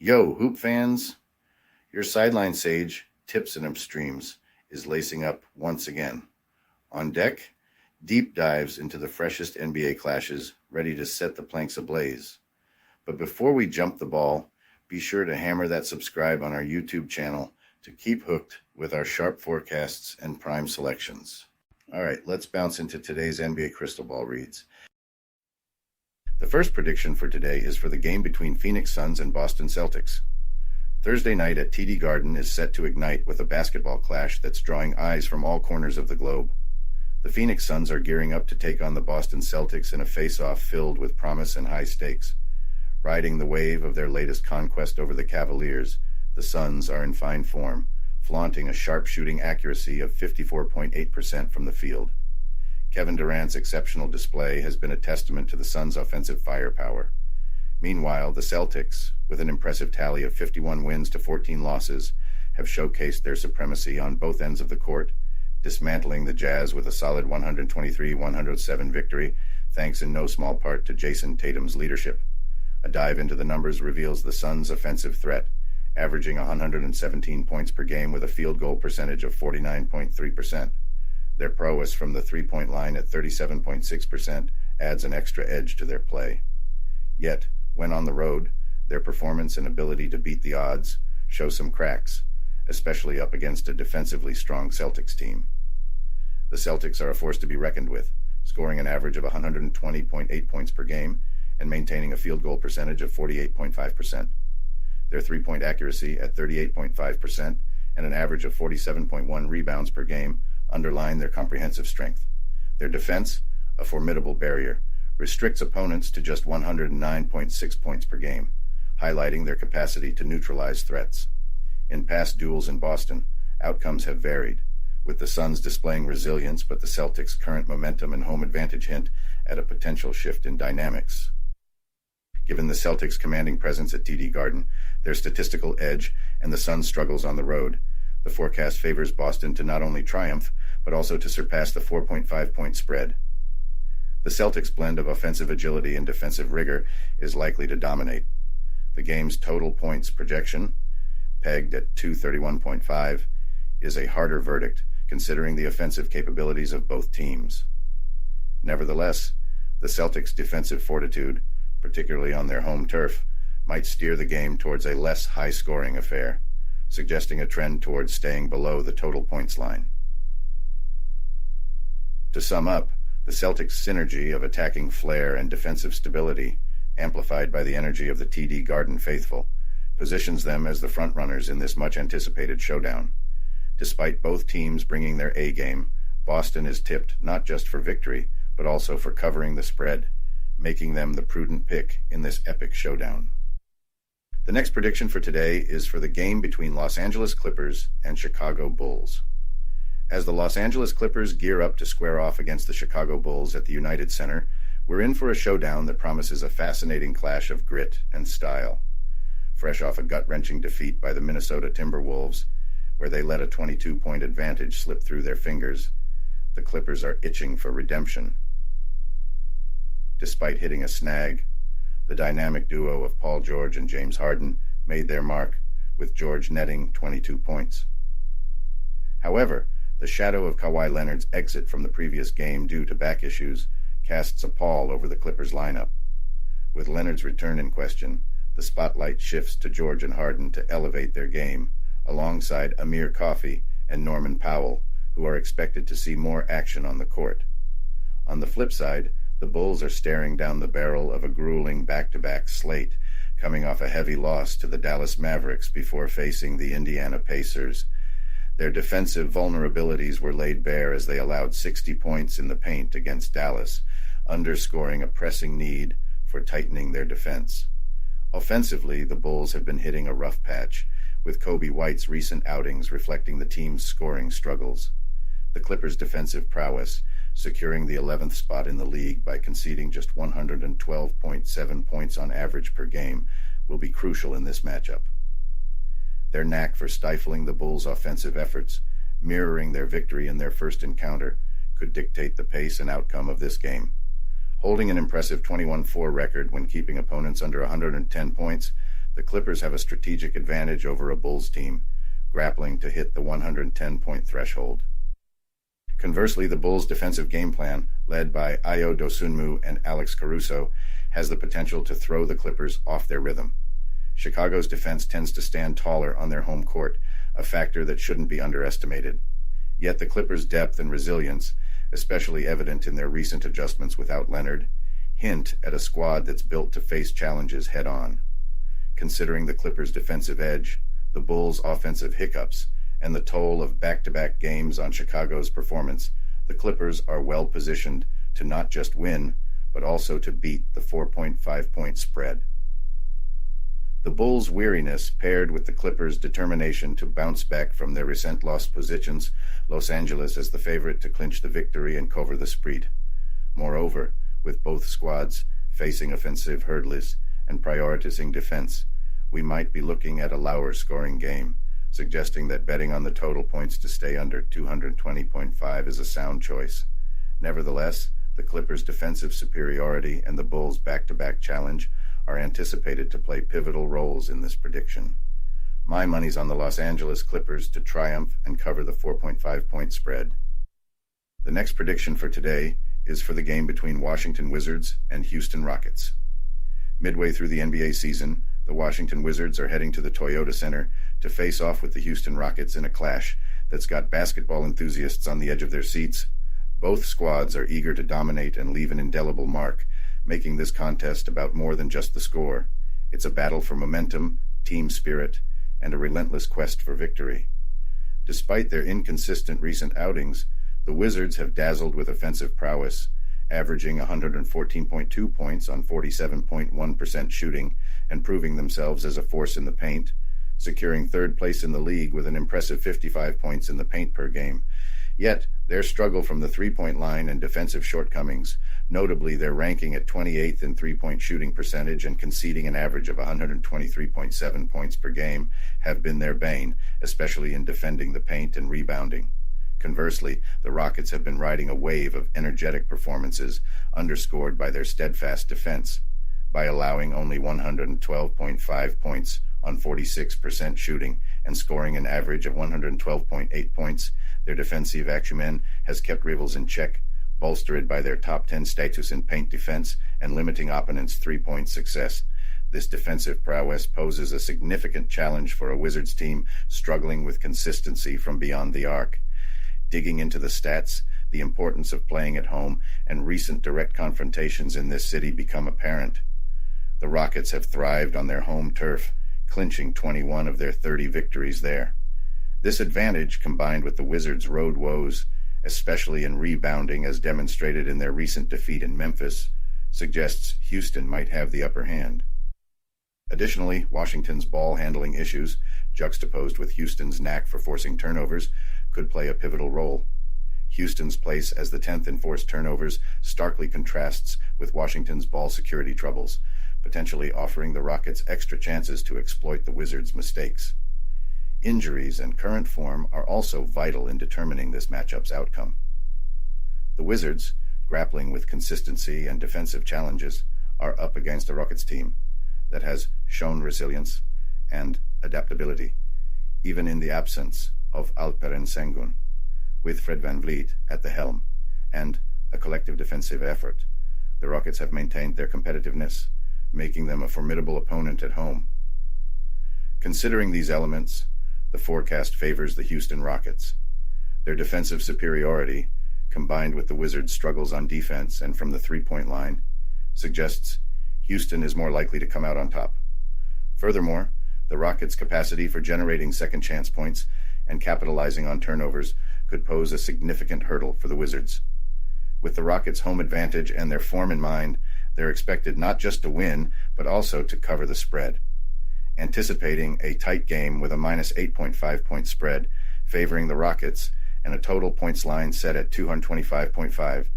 Yo, hoop fans, your sideline sage, Tips and Upstreams, is lacing up once again. On deck, deep dives into the freshest NBA clashes, ready to set the planks ablaze. But before we jump the ball, be sure to hammer that subscribe on our YouTube channel to keep hooked with our sharp forecasts and prime selections. All right, let's bounce into today's NBA Crystal Ball reads. The first prediction for today is for the game between Phoenix Suns and Boston Celtics. Thursday night at TD Garden is set to ignite with a basketball clash that's drawing eyes from all corners of the globe. The Phoenix Suns are gearing up to take on the Boston Celtics in a face-off filled with promise and high stakes. Riding the wave of their latest conquest over the Cavaliers, the Suns are in fine form, flaunting a sharp-shooting accuracy of 54.8% from the field. Kevin Durant's exceptional display has been a testament to the Suns' offensive firepower. Meanwhile, the Celtics, with an impressive tally of 51 wins to 14 losses, have showcased their supremacy on both ends of the court, dismantling the Jazz with a solid 123-107 victory, thanks in no small part to Jason Tatum's leadership. A dive into the numbers reveals the Suns' offensive threat, averaging 117 points per game with a field goal percentage of 49.3%. Their prowess from the three-point line at 37.6% adds an extra edge to their play. Yet, when on the road, their performance and ability to beat the odds show some cracks, especially up against a defensively strong Celtics team. The Celtics are a force to be reckoned with, scoring an average of 120.8 points per game and maintaining a field goal percentage of 48.5%. Their three-point accuracy at 38.5% and an average of 47.1 rebounds per game underline their comprehensive strength. Their defense, a formidable barrier, restricts opponents to just 109.6 points per game, highlighting their capacity to neutralize threats. In past duels in Boston, outcomes have varied, with the Suns displaying resilience but the Celtics' current momentum and home advantage hint at a potential shift in dynamics. Given the Celtics' commanding presence at TD Garden, their statistical edge, and the Suns' struggles on the road, the forecast favors Boston to not only triumph, but also to surpass the 4.5-point spread. The Celtics' blend of offensive agility and defensive rigor is likely to dominate. The game's total points projection, pegged at 231.5, is a harder verdict, considering the offensive capabilities of both teams. Nevertheless, the Celtics' defensive fortitude, particularly on their home turf, might steer the game towards a less high-scoring affair, suggesting a trend towards staying below the total points line. To sum up, the Celtics' synergy of attacking flair and defensive stability, amplified by the energy of the TD Garden faithful, positions them as the frontrunners in this much-anticipated showdown. Despite both teams bringing their A-game, Boston is tipped not just for victory, but also for covering the spread, making them the prudent pick in this epic showdown. The next prediction for today is for the game between Los Angeles Clippers and Chicago Bulls. As the Los Angeles Clippers gear up to square off against the Chicago Bulls at the United Center, we're in for a showdown that promises a fascinating clash of grit and style. Fresh off a gut-wrenching defeat by the Minnesota Timberwolves, where they let a 22-point advantage slip through their fingers, the Clippers are itching for redemption. Despite hitting a snag, the dynamic duo of Paul George and James Harden made their mark, with George netting 22 points. However, the shadow of Kawhi Leonard's exit from the previous game due to back issues casts a pall over the Clippers lineup. With Leonard's return in question, the spotlight shifts to George and Harden to elevate their game, alongside Amir Coffey and Norman Powell, who are expected to see more action on the court. On the flip side, the Bulls are staring down the barrel of a grueling back-to-back slate, coming off a heavy loss to the Dallas Mavericks before facing the Indiana Pacers. Their defensive vulnerabilities were laid bare as they allowed 60 points in the paint against Dallas, underscoring a pressing need for tightening their defense. Offensively, the Bulls have been hitting a rough patch, with Kobe White's recent outings reflecting the team's scoring struggles. The Clippers' defensive prowess, securing the 11th spot in the league by conceding just 112.7 points on average per game, will be crucial in this matchup. Their knack for stifling the Bulls' offensive efforts, mirroring their victory in their first encounter, could dictate the pace and outcome of this game. Holding an impressive 21-4 record when keeping opponents under 110 points, The Clippers have a strategic advantage over a Bulls team, grappling to hit the 110-point threshold. Conversely, the Bulls' defensive game plan, led by Ayo Dosunmu and Alex Caruso, has the potential to throw the Clippers off their rhythm. Chicago's defense tends to stand taller on their home court, a factor that shouldn't be underestimated. Yet the Clippers' depth and resilience, especially evident in their recent adjustments without Leonard, hint at a squad that's built to face challenges head-on. Considering the Clippers' defensive edge, the Bulls' offensive hiccups, and the toll of back-to-back games on Chicago's performance, the Clippers are well positioned to not just win, but also to beat the 4.5-point spread. The Bulls' weariness, paired with the Clippers' determination to bounce back from their recent lost positions, Los Angeles as the favorite to clinch the victory and cover the spread. Moreover, with both squads facing offensive hurdles and prioritizing defense, we might be looking at a lower scoring game, suggesting that betting on the total points to stay under 220.5 is a sound choice. Nevertheless, the Clippers' defensive superiority and the Bulls' back-to-back challenge are anticipated to play pivotal roles in this prediction. My money's on the Los Angeles Clippers to triumph and cover the 4.5-point spread. The next prediction for today is for the game between Washington Wizards and Houston Rockets. Midway through the NBA season, the Washington Wizards are heading to the Toyota Center to face off with the Houston Rockets in a clash that's got basketball enthusiasts on the edge of their seats. Both squads are eager to dominate and leave an indelible mark, making this contest about more than just the score. It's a battle for momentum, team spirit, and a relentless quest for victory. Despite their inconsistent recent outings, the Wizards have dazzled with offensive prowess, averaging 114.2 points on 47.1% shooting and proving themselves as a force in the paint, securing third place in the league with an impressive 55 points in the paint per game. Yet, their struggle from the three-point line and defensive shortcomings, notably their ranking at 28th in three-point shooting percentage and conceding an average of 123.7 points per game, have been their bane, especially in defending the paint and rebounding. Conversely, the Rockets have been riding a wave of energetic performances, underscored by their steadfast defense. By allowing only 112.5 points on 46% shooting and scoring an average of 112.8 points, their defensive acumen has kept rivals in check, bolstered by their top 10 status in paint defense and limiting opponents' three-point success. This defensive prowess poses a significant challenge for a Wizards team struggling with consistency from beyond the arc. Digging into the stats, the importance of playing at home and recent direct confrontations in this city become apparent. The Rockets have thrived on their home turf, clinching 21 of their 30 victories there. This advantage, combined with the Wizards' road woes, especially in rebounding as demonstrated in their recent defeat in Memphis, suggests Houston might have the upper hand. Additionally, Washington's ball-handling issues, juxtaposed with Houston's knack for forcing turnovers, could play a pivotal role. Houston's place as the 10th in forced turnovers starkly contrasts with Washington's ball security troubles, potentially offering the Rockets extra chances to exploit the Wizards' mistakes. Injuries and current form are also vital in determining this matchup's outcome. The Wizards, grappling with consistency and defensive challenges, are up against a Rockets team that has shown resilience and adaptability, even in the absence of Alperen Sengun, with Fred VanVleet at the helm, and a collective defensive effort. The Rockets have maintained their competitiveness, making them a formidable opponent at home. Considering these elements, the forecast favors the Houston Rockets. Their defensive superiority, combined with the Wizards' struggles on defense and from the three-point line, suggests Houston is more likely to come out on top. Furthermore, the Rockets' capacity for generating second-chance points and capitalizing on turnovers could pose a significant hurdle for the Wizards. With the Rockets' home advantage and their form in mind, they're expected not just to win, but also to cover the spread. Anticipating a tight game with a minus 8.5 point spread favoring the Rockets and a total points line set at 225.5,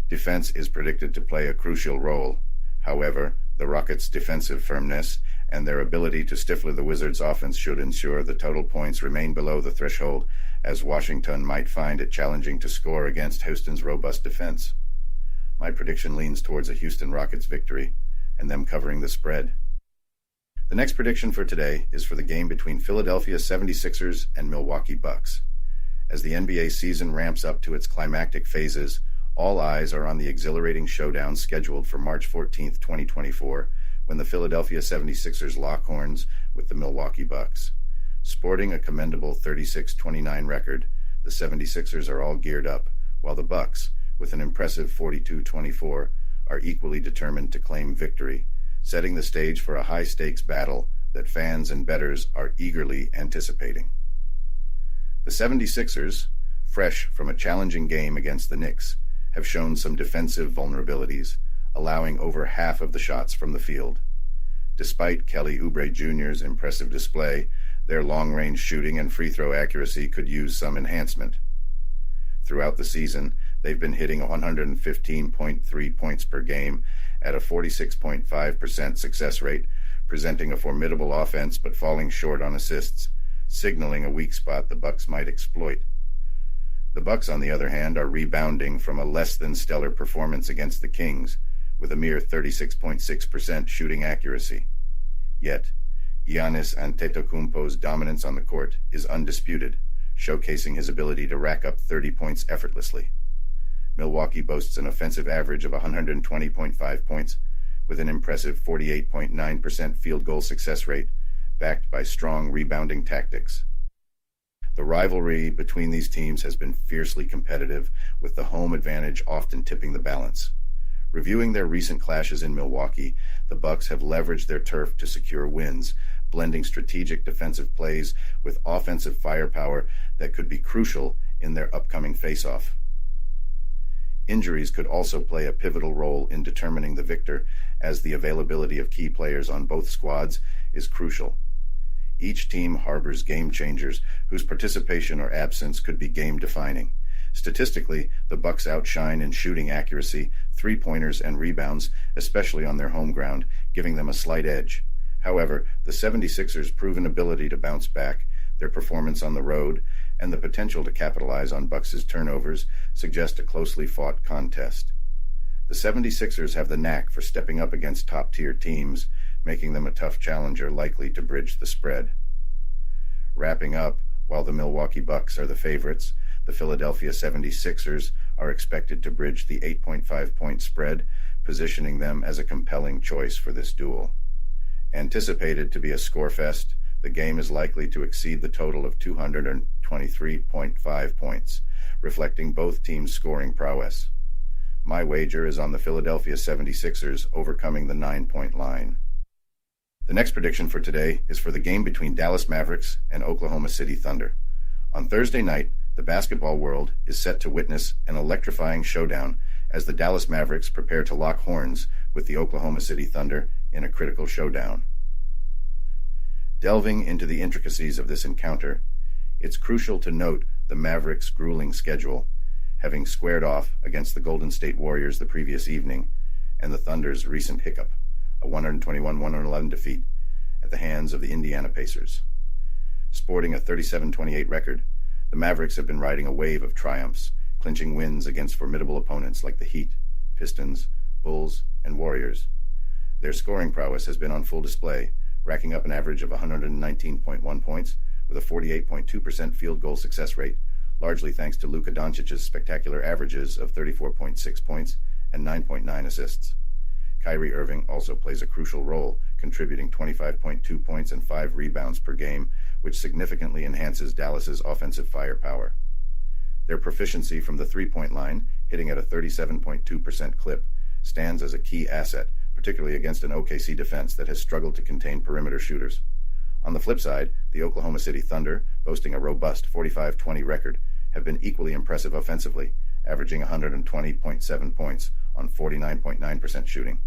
defense is predicted to play a crucial role. However, the Rockets' defensive firmness and their ability to stifle the Wizards' offense should ensure the total points remain below the threshold, as Washington might find it challenging to score against Houston's robust defense. My prediction leans towards a Houston Rockets victory and them covering the spread. The next prediction for today is for the game between Philadelphia 76ers and Milwaukee Bucks. As the NBA season ramps up to its climactic phases, all eyes are on the exhilarating showdown scheduled for March 14, 2024, when the Philadelphia 76ers lock horns with the Milwaukee Bucks. Sporting a commendable 36-29 record, the 76ers are all geared up, while the Bucks, with an impressive 42-24, are equally determined to claim victory, setting the stage for a high-stakes battle that fans and bettors are eagerly anticipating. The 76ers, fresh from a challenging game against the Knicks, have shown some defensive vulnerabilities, allowing over half of the shots from the field. Despite Kelly Oubre Jr.'s impressive display, their long-range shooting and free-throw accuracy could use some enhancement. Throughout the season, they've been hitting 115.3 points per game at a 46.5% success rate, presenting a formidable offense but falling short on assists, signaling a weak spot the Bucks might exploit. The Bucks, on the other hand, are rebounding from a less-than-stellar performance against the Kings, with a mere 36.6% shooting accuracy. Yet, Giannis Antetokounmpo's dominance on the court is undisputed, showcasing his ability to rack up 30 points effortlessly. Milwaukee boasts an offensive average of 120.5 points, with an impressive 48.9% field goal success rate, backed by strong rebounding tactics. The rivalry between these teams has been fiercely competitive, with the home advantage often tipping the balance. Reviewing their recent clashes in Milwaukee, the Bucks have leveraged their turf to secure wins, blending strategic defensive plays with offensive firepower that could be crucial in their upcoming face-off. Injuries could also play a pivotal role in determining the victor, as the availability of key players on both squads is crucial. Each team harbors game changers whose participation or absence could be game-defining. Statistically, the Bucks outshine in shooting accuracy, three-pointers, and rebounds, especially on their home ground, giving them a slight edge. However, the 76ers' proven ability to bounce back, their performance on the road, and the potential to capitalize on Bucks' turnovers suggest a closely fought contest. The 76ers have the knack for stepping up against top-tier teams, making them a tough challenger likely to bridge the spread. Wrapping up, while the Milwaukee Bucks are the favorites, the Philadelphia 76ers are expected to bridge the 8.5-point spread, positioning them as a compelling choice for this duel. Anticipated to be a scorefest, the game is likely to exceed the total of 223.5 points, reflecting both teams' scoring prowess. My wager is on the Philadelphia 76ers overcoming the 9-point line. The next prediction for today is for the game between Dallas Mavericks and Oklahoma City Thunder. On Thursday night, the basketball world is set to witness an electrifying showdown as the Dallas Mavericks prepare to lock horns with the Oklahoma City Thunder in a critical showdown. Delving into the intricacies of this encounter, it's crucial to note the Mavericks' grueling schedule, having squared off against the Golden State Warriors the previous evening, and the Thunder's recent hiccup, a 121-111 defeat at the hands of the Indiana Pacers. Sporting a 37-28 record, the Mavericks have been riding a wave of triumphs, clinching wins against formidable opponents like the Heat, Pistons, Bulls, and Warriors. Their scoring prowess has been on full display, racking up an average of 119.1 points with a 48.2% field goal success rate, largely thanks to Luka Doncic's spectacular averages of 34.6 points and 9.9 assists. Kyrie Irving also plays a crucial role, contributing 25.2 points and 5 rebounds per game, which significantly enhances Dallas's offensive firepower. Their proficiency from the three-point line, hitting at a 37.2% clip, stands as a key asset, particularly against an OKC defense that has struggled to contain perimeter shooters. On the flip side, the Oklahoma City Thunder, boasting a robust 45-20 record, have been equally impressive offensively, averaging 120.7 points on 49.9% shooting.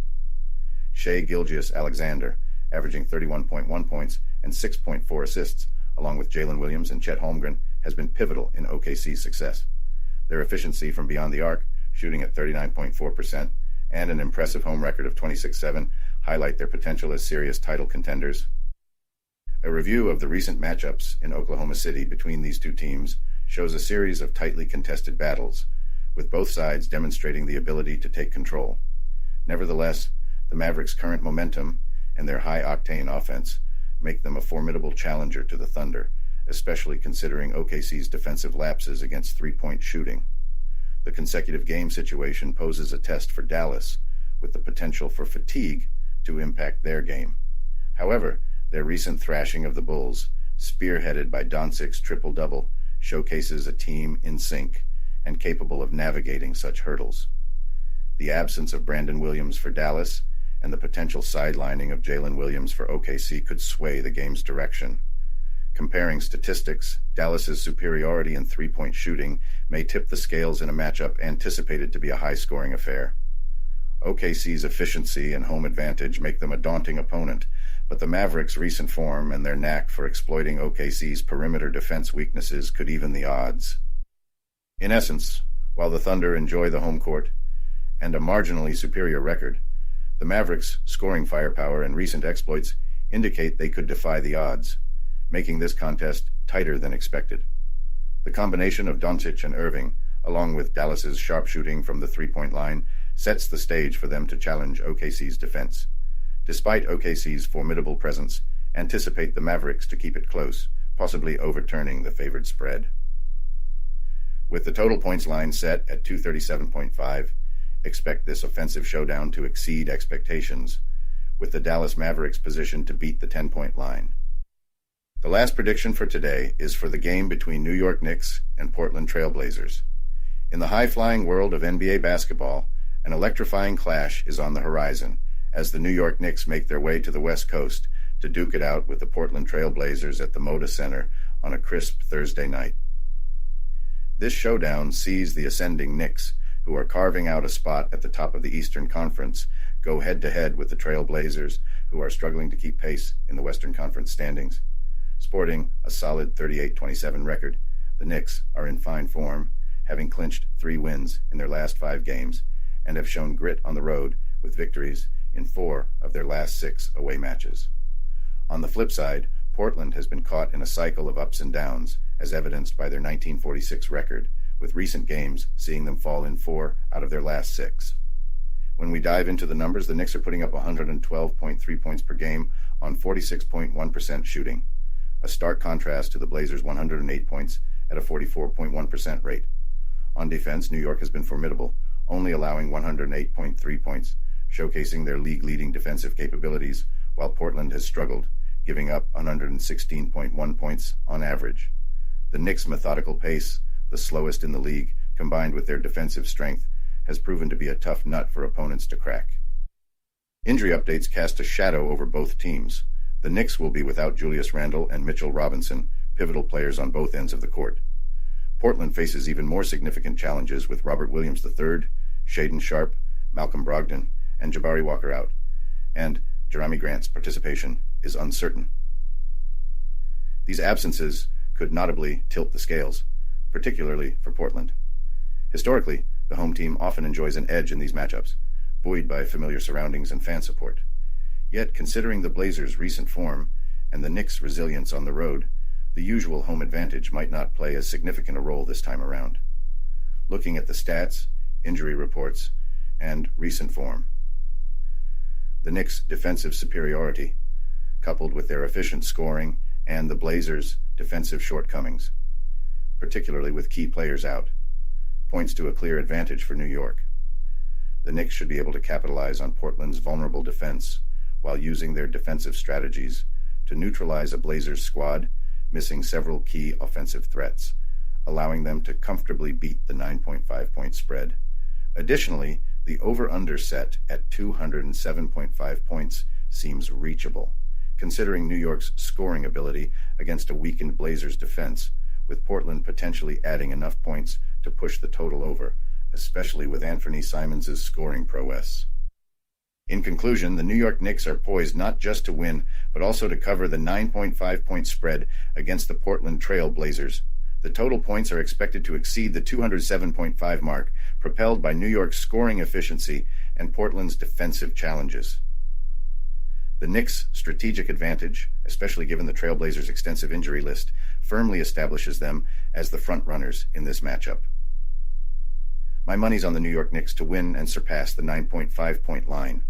Shai Gilgeous-Alexander, averaging 31.1 points and 6.4 assists, along with Jalen Williams and Chet Holmgren, has been pivotal in OKC's success. Their efficiency from beyond the arc, shooting at 39.4%, and an impressive home record of 26-7 highlight their potential as serious title contenders. A review of the recent matchups in Oklahoma City between these two teams shows a series of tightly contested battles, with both sides demonstrating the ability to take control. Nevertheless, the Mavericks' current momentum and their high-octane offense make them a formidable challenger to the Thunder, especially considering OKC's defensive lapses against three-point shooting. The consecutive game situation poses a test for Dallas, with the potential for fatigue to impact their game. However, their recent thrashing of the Bulls, spearheaded by Doncic's triple-double, showcases a team in sync and capable of navigating such hurdles. The absence of Brandon Williams for Dallas and the potential sidelining of Jalen Williams for OKC could sway the game's direction. Comparing statistics, Dallas's superiority in three-point shooting may tip the scales in a matchup anticipated to be a high-scoring affair. OKC's efficiency and home advantage make them a daunting opponent, but the Mavericks' recent form and their knack for exploiting OKC's perimeter defense weaknesses could even the odds. In essence, while the Thunder enjoy the home court and a marginally superior record, the Mavericks' scoring firepower and recent exploits indicate they could defy the odds, making this contest tighter than expected. The combination of Doncic and Irving, along with Dallas's sharpshooting from the three-point line, sets the stage for them to challenge OKC's defense. Despite OKC's formidable presence, anticipate the Mavericks to keep it close, possibly overturning the favored spread. With the total points line set at 237.5, expect this offensive showdown to exceed expectations, with the Dallas Mavericks positioned to beat the 10-point line. The last prediction for today is for the game between New York Knicks and Portland Trail Blazers. In the high-flying world of NBA basketball, an electrifying clash is on the horizon as the New York Knicks make their way to the West Coast to duke it out with the Portland Trail Blazers at the Moda Center on a crisp Thursday night. This showdown sees the ascending Knicks, who are carving out a spot at the top of the Eastern Conference, go head-to-head with the Trail Blazers, who are struggling to keep pace in the Western Conference standings. Sporting a solid 38-27 record, the Knicks are in fine form, having clinched 3 wins in their last 5 games, and have shown grit on the road with victories in 4 of their last 6 away matches. On the flip side, Portland has been caught in a cycle of ups and downs, as evidenced by their 1946 record, with recent games seeing them fall in 4 out of their last 6. When we dive into the numbers, the Knicks are putting up 112.3 points per game on 46.1% shooting, a stark contrast to the Blazers' 108 points at a 44.1% rate. On defense, New York has been formidable, only allowing 108.3 points, showcasing their league-leading defensive capabilities, while Portland has struggled, giving up 116.1 points on average. The Knicks' methodical pace, the slowest in the league, combined with their defensive strength, has proven to be a tough nut for opponents to crack. Injury updates cast a shadow over both teams. The Knicks will be without Julius Randle and Mitchell Robinson, pivotal players on both ends of the court. Portland faces even more significant challenges with Robert Williams III, Shaedon Sharpe, Malcolm Brogdon, and Jabari Walker out, and Jerami Grant's participation is uncertain. These absences could notably tilt the scales, particularly for Portland. Historically, the home team often enjoys an edge in these matchups, buoyed by familiar surroundings and fan support. Yet, considering the Blazers' recent form and the Knicks' resilience on the road, the usual home advantage might not play as significant a role this time around. Looking at the stats, injury reports, and recent form, the Knicks' defensive superiority, coupled with their efficient scoring and the Blazers' defensive shortcomings, particularly with key players out, points to a clear advantage for New York. The Knicks should be able to capitalize on Portland's vulnerable defense while using their defensive strategies to neutralize a Blazers squad missing several key offensive threats, allowing them to comfortably beat the 9.5-point spread. Additionally, the over-under set at 207.5 points seems reachable, considering New York's scoring ability against a weakened Blazers defense, with Portland potentially adding enough points to push the total over, especially with Anthony Simons' scoring prowess. In conclusion, the New York Knicks are poised not just to win, but also to cover the 9.5-point spread against the Portland Trail Blazers. The total points are expected to exceed the 207.5 mark, propelled by New York's scoring efficiency and Portland's defensive challenges. The Knicks' strategic advantage, especially given the Trail Blazers' extensive injury list, firmly establishes them as the front-runners in this matchup. My money's on the New York Knicks to win and surpass the 9.5-point line.